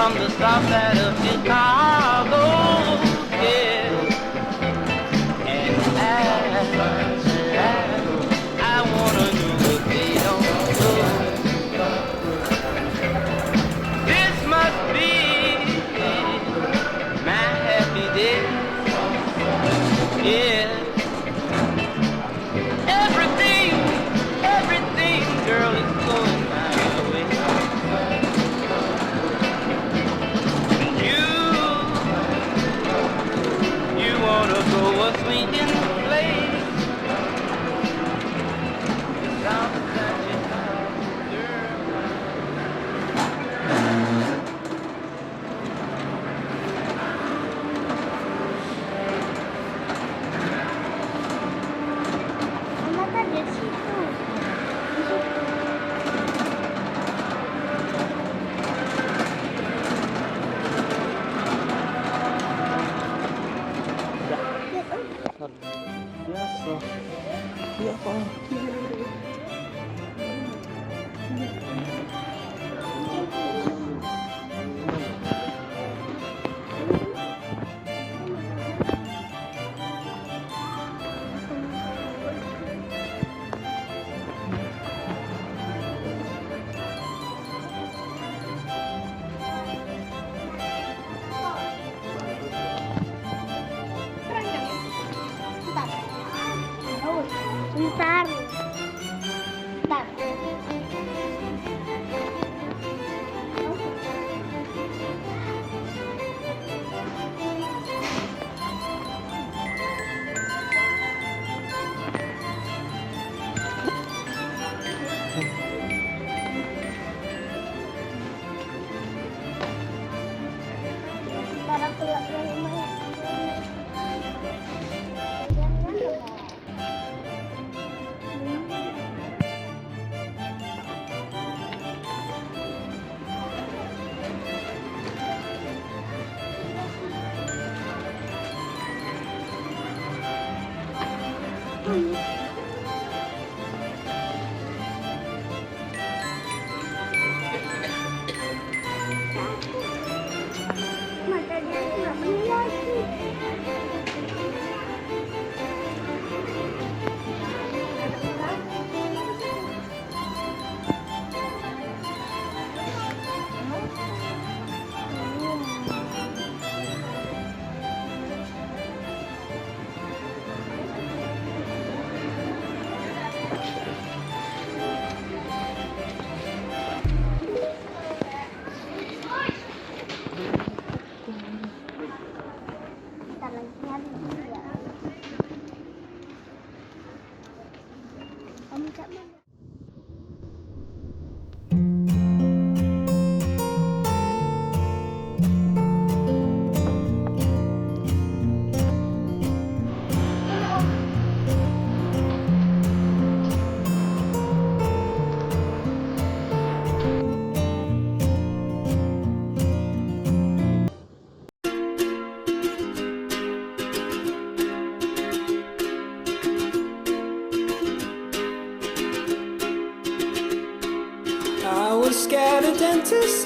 from the south side of Chicago, yeah. And I wanna do what they don't do. This must be my happy day, yeah. Everything, girl, is going my way. You wanna go a swinging place? The sound of that guitar, girl. Mama tadi di situ. Biasa. Iya pak. Bentar. Bentar. Bentar aku lagi rumah. Matanya nggak beli lagi. Bentar lagi habis ya. Om Cak mana? I was scared of dentists,